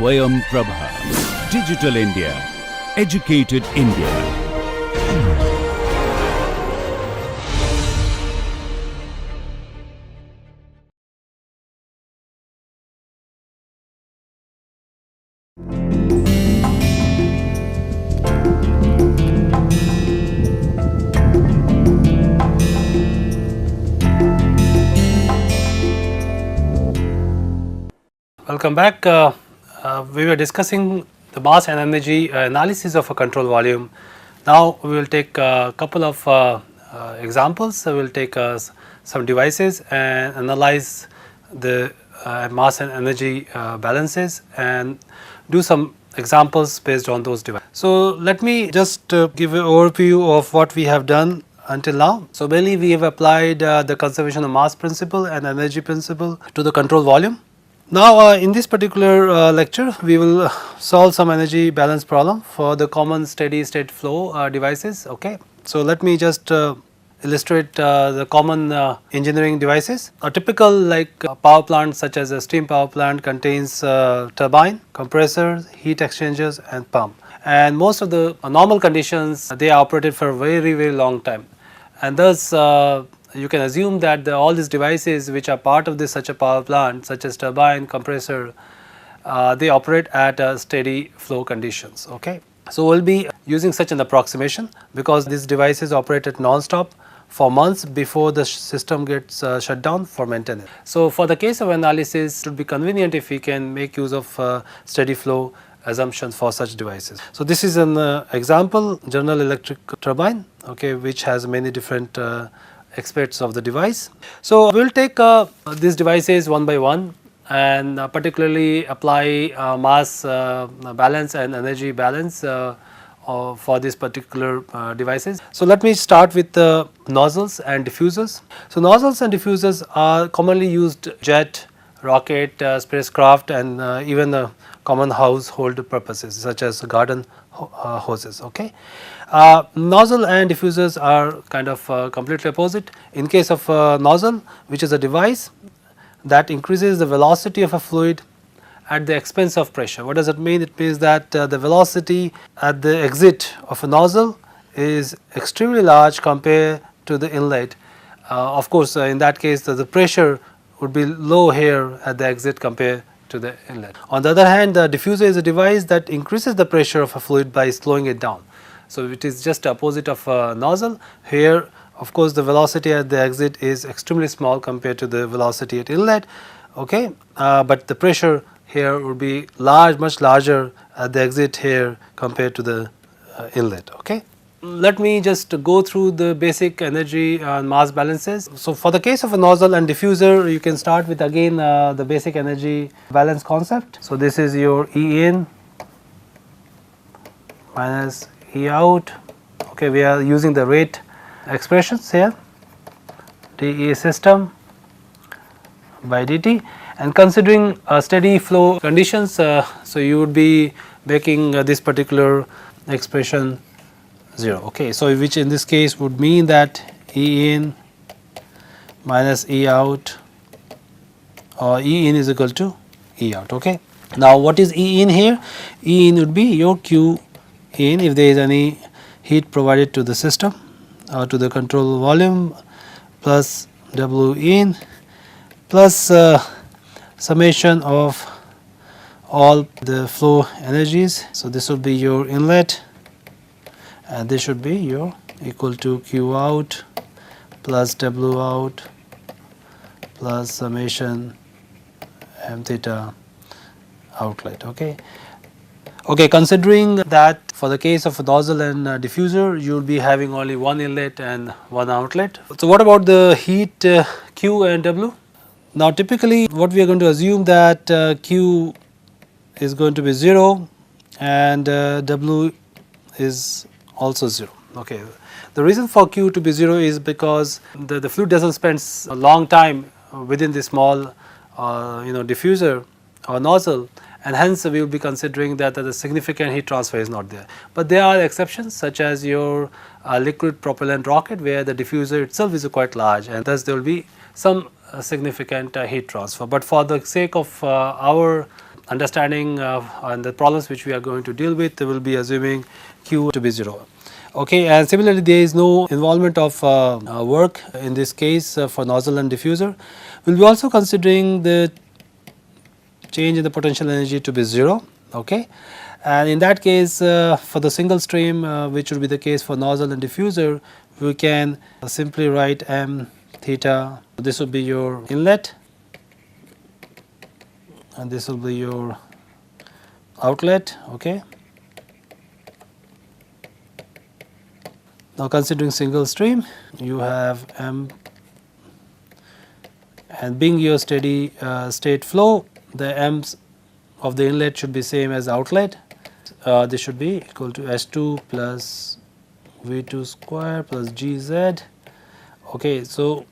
SwayamPrabha. Digital India. Educated India. Welcome back. We were discussing the mass and energy analysis of a control volume. Now we will take a couple of examples. We will take some devices and analyze the mass and energy balances and do some examples based on those devices. So let me just give an overview of what we have done until now. So mainly we have applied the conservation of mass principle and energy principle to the control volume. Now in this particular lecture we will solve some energy balance problem for the common steady state flow devices. Okay. So let me just illustrate the common engineering devices. A typical power plant such as a steam power plant contains turbine, compressors, heat exchangers and pump, and most of the normal conditions they are operated for a very long time, and thus you can assume that all these devices which are part of this such a power plant such as turbine, compressor, they operate at steady flow conditions. Okay. So we will be using such an approximation because these devices operate at non-stop for months before the system gets shut down for maintenance. So for the case of analysis, it would be convenient if we can make use of steady flow assumptions for such devices. So this is an example General Electric turbine, okay, which has many different aspects of the device. So we will take these devices one by one and particularly apply mass balance and energy balance for these particular devices. So let me start with the nozzles and diffusers. So nozzles and diffusers are commonly used jet, rocket, spacecraft and even common household purposes such as garden hoses. Okay. Nozzle and diffusers are kind of completely opposite. In case of nozzle, which is a device that increases the velocity of a fluid at the expense of pressure. What does it mean? It means that the velocity at the exit of a nozzle is extremely large compared to the inlet. Of course, in that case the pressure would be low here at the exit compared to the inlet. On the other hand, the diffuser is a device that increases the pressure of a fluid by slowing it down. So it is just opposite of a nozzle. Here of course the velocity at the exit is extremely small compared to the velocity at inlet. Okay, but the pressure here would be large, much larger at the exit here compared to the inlet. Okay. Let me just go through the basic energy and mass balances. So for the case of a nozzle and diffuser, you can start with again the basic energy balance concept. So this is your E in minus E out. Okay, we are using the rate expressions here, dE system by dt, and considering steady flow conditions, so you would be making this particular expression 0. Okay, so which in this case would mean that E in minus E out, or E in is equal to E out. Okay. Now what is E in here? E in would be your Q in if there is any heat provided to the system or to the control volume, plus W in plus summation of all the flow energies. So this would be your inlet and this should be your equal to Q out plus W out plus summation m theta outlet. Okay. Okay, considering that for the case of a nozzle and diffuser you will be having only one inlet and one outlet. So what about the heat Q and W? Now typically what we are going to assume that Q is going to be 0 and W is also 0. Okay. The reason for Q to be 0 is because the fluid does not spend a long time within the small diffuser or nozzle, and hence we will be considering that the significant heat transfer is not there. But there are exceptions such as your liquid propellant rocket where the diffuser itself is quite large and thus there will be some significant heat transfer. But for the sake of our understanding and the problems which we are going to deal with, we will be assuming Q to be 0. Okay, and similarly there is no involvement of work in this case for nozzle and diffuser. We will be also considering the change in the potential energy to be 0. Okay, and in that case for the single stream which would be the case for nozzle and diffuser, we can simply write m theta. This will be your inlet and this will be your outlet. Okay. Now considering single stream, you have m, and being your steady state flow, the m's of the inlet should be same as outlet. This should be equal to S2 plus V2 square plus GZ. Okay, so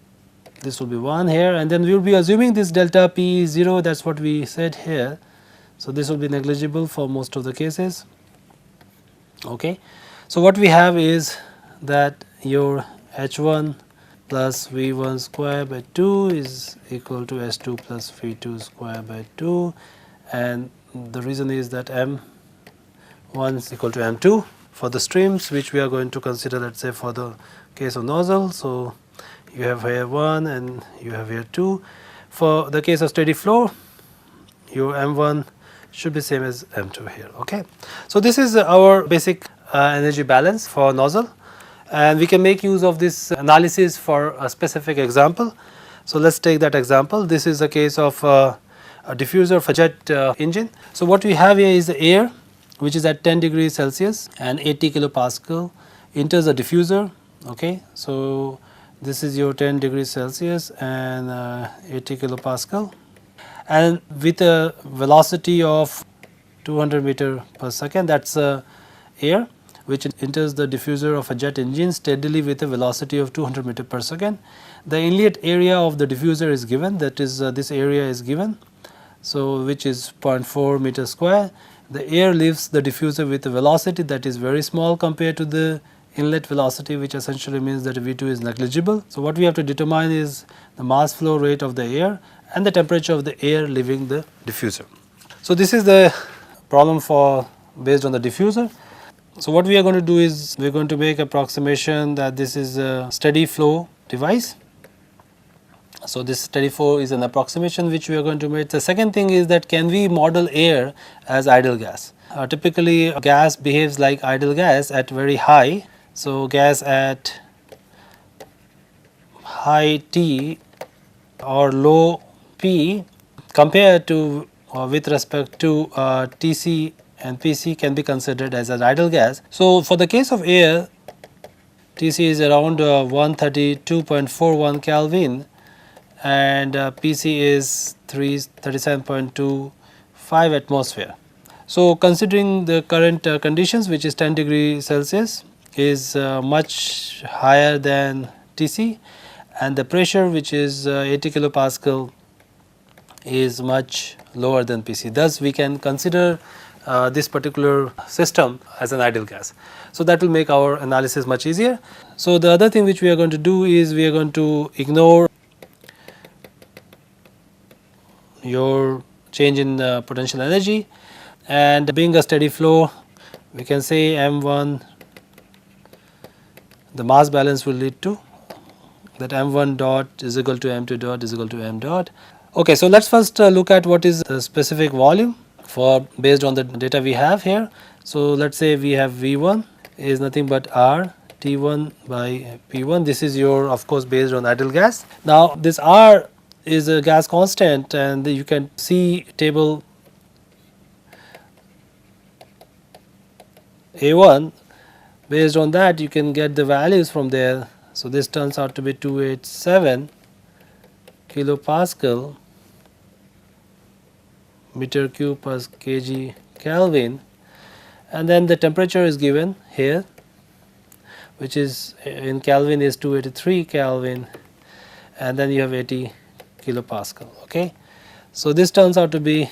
this will be 1 here, and then we will be assuming this delta P is 0, that is what we said here. So this will be negligible for most of the cases. Okay. So what we have is that your H1 plus V1 square by 2 is equal to S2 plus V2 square by 2, and the reason is that M1 is equal to M2 for the streams which we are going to consider, let us say for the case of nozzle. So you have here 1 and you have here 2. For the case of steady flow, your M1 should be same as M2 here. Okay. So this is our basic energy balance for nozzle, and we can make use of this analysis for a specific example. So let us take that example. This is a case of a diffuser for jet engine. So what we have here is the air which is at 10 degrees Celsius and 80 kilopascal enters the diffuser. Okay. So this is your 10 degrees Celsius and 80 kilopascal, and with a velocity of 200 meter per second, that is air which enters the diffuser of a jet engine steadily with a velocity of 200 meter per second. The inlet area of the diffuser is given, that is this area is given, so which is 0.4 meter square. The air leaves the diffuser with a velocity that is very small compared to the inlet velocity, which essentially means that V2 is negligible. So what we have to determine is the mass flow rate of the air and the temperature of the air leaving the diffuser. So this is the problem for based on the diffuser. So what we are going to do is we are going to make approximation that this is a steady flow device. So this steady flow is an approximation which we are going to make. The second thing is that can we model air as ideal gas? Typically gas behaves like ideal gas at very high. So gas at high T or low P compared to with respect to Tc and Pc can be considered as an ideal gas. So for the case of air, Tc is around 132.41 Kelvin and Pc is 37.25 atmosphere. So considering the current conditions, which is 10 degrees Celsius, is much higher than Tc, and the pressure, which is 80 kilopascal, is much lower than Pc. Thus we can consider this particular system as an ideal gas. So that will make our analysis much easier. So the other thing which we are going to do is we are going to ignore your change in potential energy, and being a steady flow, we can say M1, the mass balance will lead to that M1 dot is equal to M2 dot is equal to M dot. Okay, so let us first look at what is the specific volume for based on the data we have here. So let us say we have V1 is nothing but R T1 by P1. This is your, of course, based on ideal gas. Now this R is a gas constant, and you can see table A1. Based on that you can get the values from there. So this turns out to be 287 kilopascal meter cube per kg Kelvin, and then the temperature is given here, which is in Kelvin is 283 Kelvin, and then you have 80 kilopascal. Okay, so this turns out to be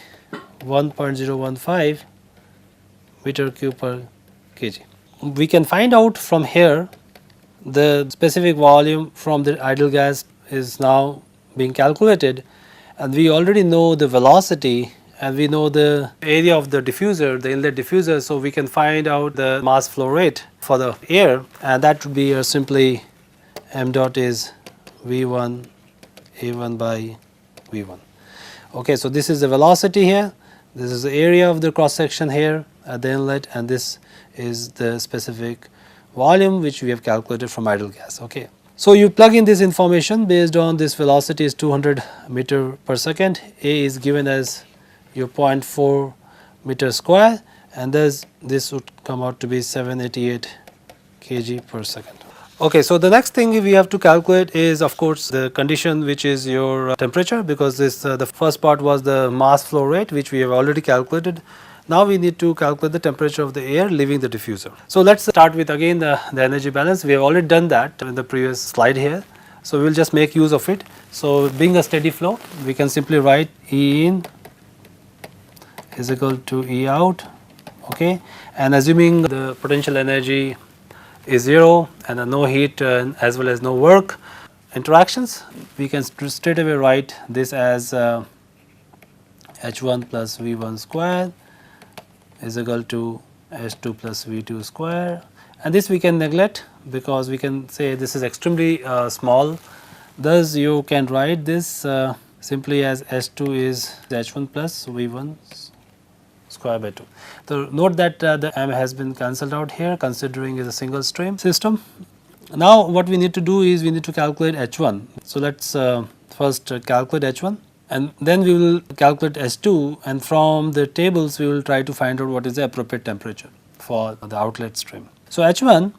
1.015 meter cube per kg. We can find out from here the specific volume from the ideal gas is now being calculated, and we already know the velocity and we know the area of the diffuser, the inlet diffuser, so we can find out the mass flow rate for the air, and that would be simply m dot is V1 A1 by V1. Okay, so this is the velocity here, this is the area of the cross section here at the inlet, and this is the specific volume which we have calculated from ideal gas. Okay. So you plug in this information based on this velocity is 200 meter per second, A is given as your 0.4 meter square, and thus this would come out to be 788 kg per second. Okay, so the next thing we have to calculate is of course the condition which is your temperature, because this the first part was the mass flow rate which we have already calculated. Now we need to calculate the temperature of the air leaving the diffuser. So let's start with again the energy balance. We have already done that in the previous slide here. So we will just make use of it. So being a steady flow, we can simply write E in is equal to E out. Okay, and assuming the potential energy is 0 and no heat as well as no work interactions, we can straight away write this as H1 plus V1 square is equal to H2 plus V2 square, and this we can neglect because we can say this is extremely small. Thus you can write this simply as H2 is H1 plus V1 square by 2. So note that the m has been cancelled out here considering is a single stream system. Now what we need to do is we need to calculate H1. So let's first calculate H1. And then we will calculate S2, and from the tables we will try to find out what is the appropriate temperature for the outlet stream. So H1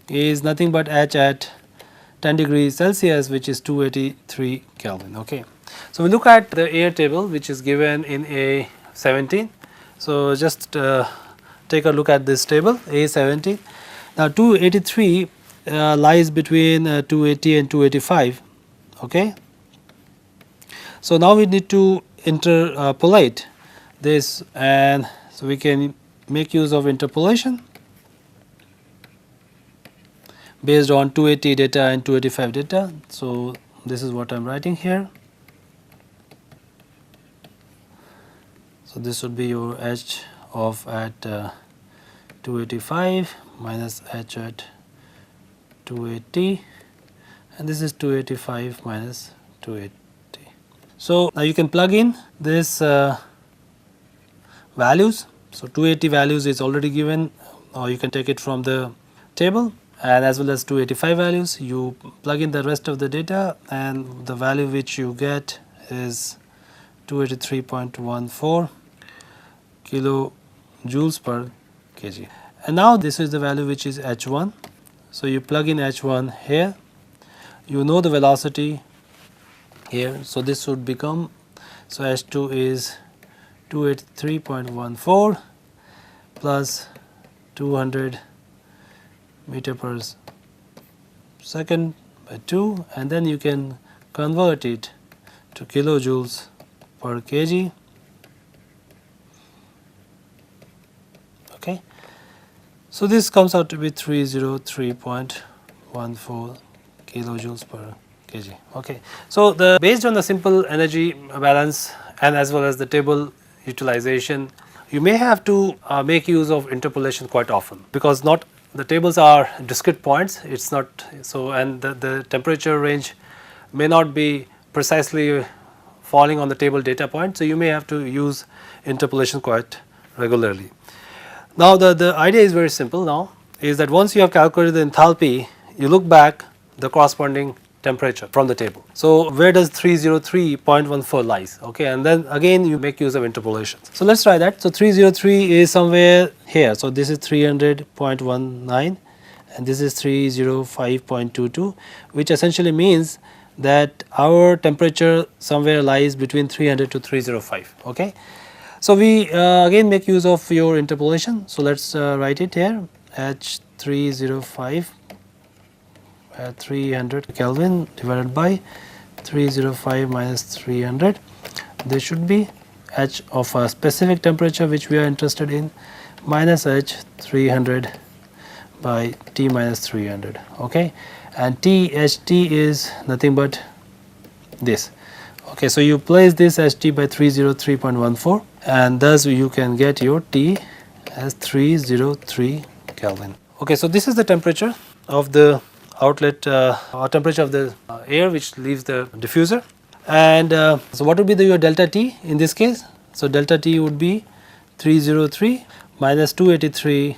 is nothing but H at 10 degrees Celsius, which is 283 Kelvin. Okay. So we look at the air table which is given in A17. So just take a look at this table A17. Now 283 lies between 280 and 285. Okay. So now we need to interpolate this, and so we can make use of interpolation based on 280 data and 285 data. So this is what I am writing here. So this would be your H of at 285 minus H at 280, and this is 285 minus 280. So now you can plug in this values. So 280 values is already given, or you can take it from the table, and as well as 285 values. You plug in the rest of the data, and the value which you get is 283.14 kilojoules per kg. And now this is the value which is H1. So you plug in H1 here. You know the velocity here, so this would become, so H2 is 283.14 plus 200 meter per second by 2, and then you can convert it to kilojoules per kg. Okay. So this comes out to be 303.14 kilojoules per kg. Okay. So the based on the simple energy balance and as well as the table utilization, you may have to make use of interpolation quite often, because not the tables are discrete points. It's not so, and the temperature range may not be precisely falling on the table data point. So you may have to use interpolation quite regularly. Now the idea is very simple. Now is that once you have calculated the enthalpy, you look back the corresponding temperature from the table. So where does 303.14 lies? Okay, and then again you make use of interpolations. So let's try that. So 303 is somewhere here. So this is 300.19 and this is 305.22, which essentially means that our temperature somewhere lies between 300 to 305. Okay. So we again make use of your interpolation. So let's write it here, H305 at 300 Kelvin divided by 305 minus 300. This should be H of a specific temperature which we are interested in minus H 300 by T minus 300. Okay, and T H T is nothing but this. Okay, so you place this as T by 303.14 and thus you can get your T as 303 Kelvin. Okay, so this is the temperature of the outlet or temperature of the air which leaves the diffuser. And so what would be your delta T in this case? So delta T would be 303 minus 283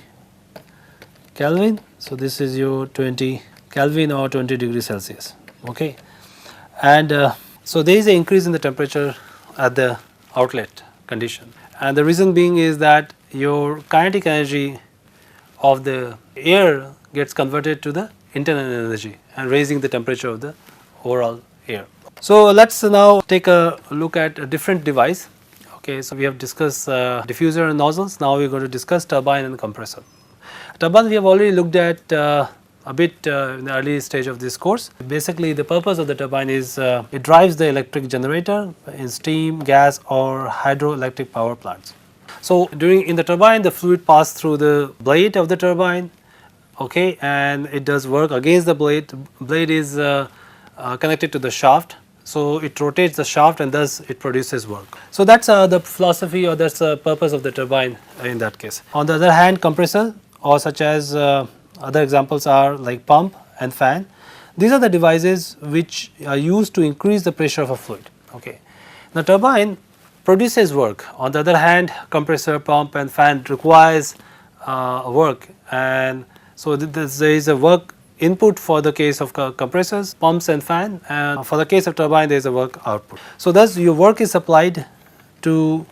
Kelvin. So this is your 20 Kelvin or 20 degrees Celsius. Okay, and so there is an increase in the temperature at the outlet condition, and the reason being is that your kinetic energy of the air gets converted to the internal energy and raising the temperature of the overall air. So let's now take a look at a different device. Okay, so we have discussed diffuser and nozzles. Now we are going to discuss turbine and compressor. Turbine we have already looked at a bit in the early stage of this course. Basically the purpose of the turbine is it drives the electric generator in steam, gas or hydroelectric power plants. So in the turbine the fluid passes through the blade of the turbine, okay, and it does work against the blade. Blade is connected to the shaft, so it rotates the shaft and thus it produces work. So that's the philosophy or that's the purpose of the turbine in that case. On the other hand, compressor or such as other examples are like pump and fan. These are the devices which are used to increase the pressure of a fluid. Okay. Now turbine produces work. On the other hand, compressor, pump and fan requires work, and so there is a work input for the case of compressors, pumps and fan, and for the case of turbine there is a work output. So thus your work is supplied to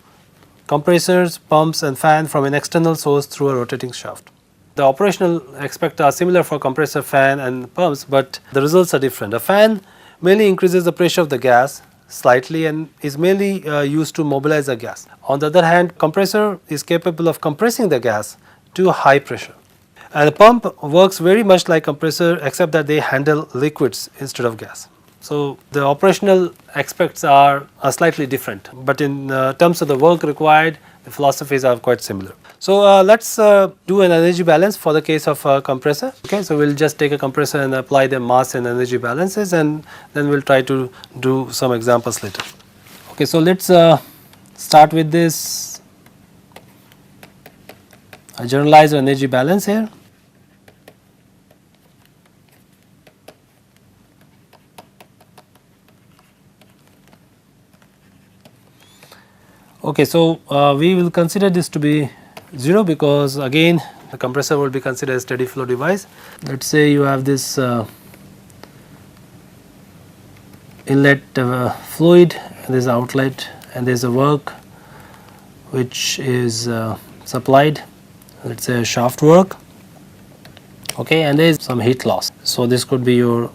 compressors, pumps and fan from an external source through a rotating shaft. The operational aspects are similar for compressor, fan and pumps, but the results are different. A fan mainly increases the pressure of the gas slightly and is mainly used to mobilize the gas. On the other hand, compressor is capable of compressing the gas to a high pressure. And the pump works very much like compressor except that they handle liquids instead of gas. So the operational aspects are slightly different, but in terms of the work required, the philosophies are quite similar. So let's do an energy balance for the case of a compressor. Okay, so we'll just take a compressor and apply the mass and energy balances, and then we'll try to do some examples later. Okay, so let's start with this a generalized energy balance here. Okay, so we will consider this to be 0 because again the compressor will be considered a steady flow device. Let's say you have this inlet fluid, and this outlet, and there is a work which is supplied, let's say shaft work, okay, and there is some heat loss. So this could be your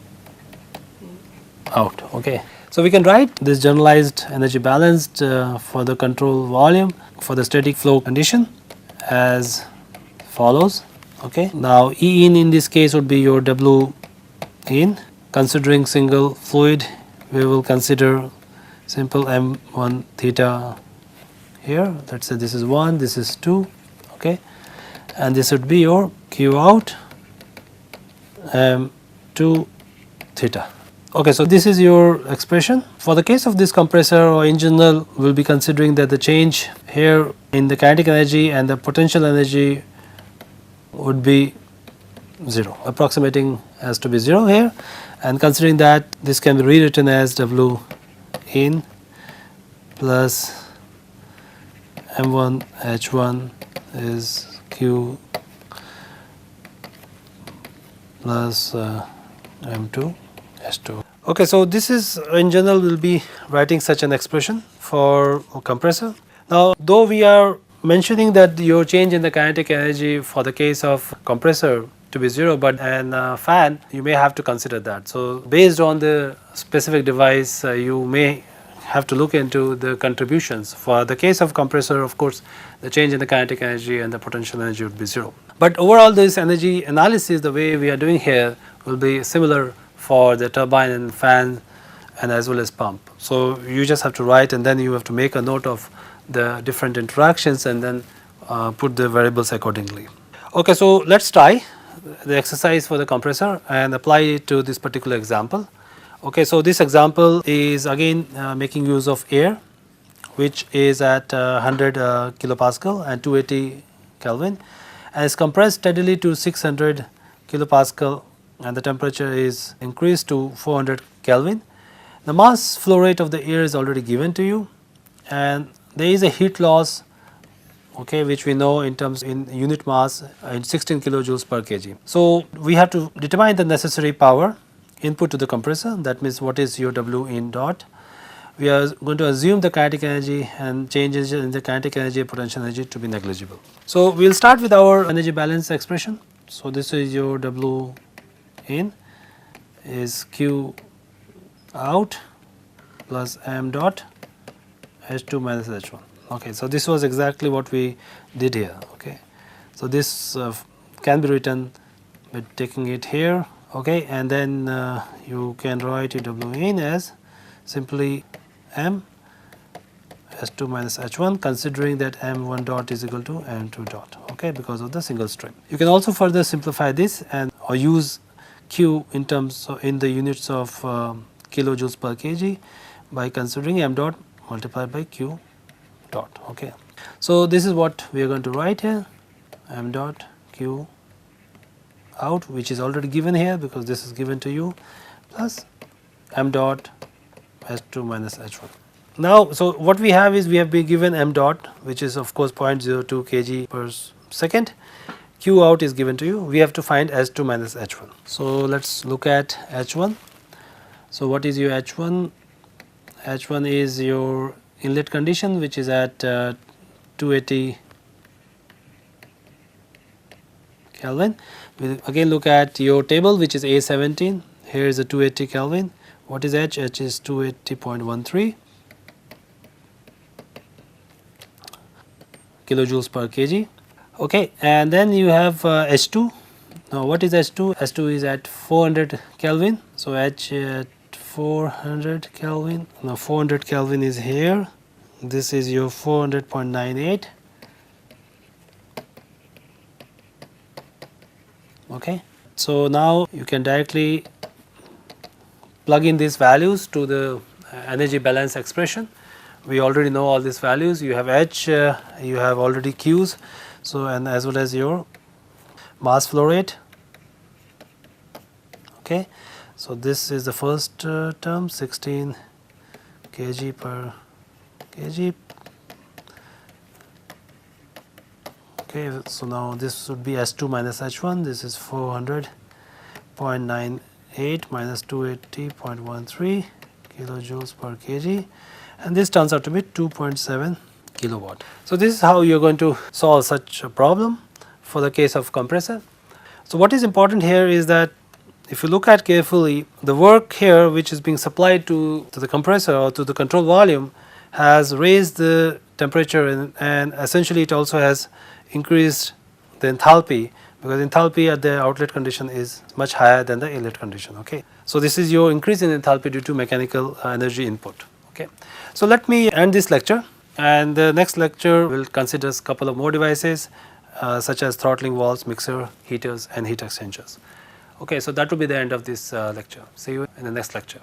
out. Okay. So we can write this generalized energy balanced for the control volume for the static flow condition as follows. Okay. Now E in this case would be your W in. Considering single fluid, we will consider simple M1 theta here. Let's say this is 1, this is 2. Okay. And this would be your Q out M2 theta. Okay, so this is your expression. For the case of this compressor or in general, we will be considering that the change here in the kinetic energy and the potential energy would be 0, approximating as to be 0 here, and considering that this can be rewritten as W in plus M1 H1 is Q plus M2 S2. Okay, so this is in general we will be writing such an expression for a compressor. Now, though we are mentioning that your change in the kinetic energy for the case of compressor to be 0, but in fan you may have to consider that. So based on the specific device, you may have to look into the contributions. For the case of compressor, of course, the change in the kinetic energy and the potential energy would be 0. But overall, this energy analysis, the way we are doing here, will be similar for the turbine and fan and as well as pump. So you just have to write, and then you have to make a note of the different interactions and then put the variables accordingly. Okay, so let's try the exercise for the compressor and apply it to this particular example. Okay, so this example is again making use of air, which is at 100 kilopascal and 280 Kelvin, and is compressed steadily to 600 kilopascal, and the temperature is increased to 400 Kelvin. The mass flow rate of the air is already given to you, and there is a heat loss, okay, which we know in terms in unit mass in 16 kilojoules per kg. So we have to determine the necessary power input to the compressor. That means what is your W in dot. We are going to assume the kinetic energy and changes in the kinetic energy and potential energy to be negligible. So we will start with our energy balance expression. So this is your W in is Q out plus m dot H2 minus H1. Okay, so this was exactly what we did here. Okay, so this can be written by taking it here. Okay, and then you can write your W in as simply m S2 minus H1, considering that m1 dot is equal to m2 dot, okay, because of the single stream. You can also further simplify this and or use Q in terms of, in the units of kilojoules per kg by considering m dot multiplied by Q dot. Okay, so this is what we are going to write here, m dot Q out, which is already given here because this is given to you, plus m dot H2 minus H1. Now, so what we have is we have been given m dot, which is of course 0.02 kg per second. Q out is given to you. We have to find H2 minus H1. So let's look at H1. So what is your H1? H1 is your inlet condition, which is at 280 Kelvin. We'll again look at your table, which is A17. Here is a 280 Kelvin. What is H? H is 280.13 kilojoules per kg. Okay, and then you have H2. Now what is H2? H2 is at 400 Kelvin. So H at 400 Kelvin. Now 400 Kelvin is here. This is your 400.98. Okay, so now you can directly plug in these values to the energy balance expression. We already know all these values. You have H, you have already Q's, so and as well as your mass flow rate. Okay, so this is the first term, 16 kg per kg. Okay, so now this would be S2 minus H1. This is 400.98 minus 280.13 kilojoules per kg, and this turns out to be 2.7 kilowatt. So this is how you are going to solve such a problem for the case of compressor. So what is important here is that if you look at carefully, the work here which is being supplied to the compressor or to the control volume has raised the temperature, and essentially it also has increased the enthalpy, because enthalpy at the outlet condition is much higher than the inlet condition. Okay, so this is your increase in enthalpy due to mechanical energy input. Okay, so let me end this lecture, and the next lecture will consider a couple of more devices such as throttling valves, mixer, heaters and heat exchangers. Okay, so that will be the end of this lecture. See you in the next lecture.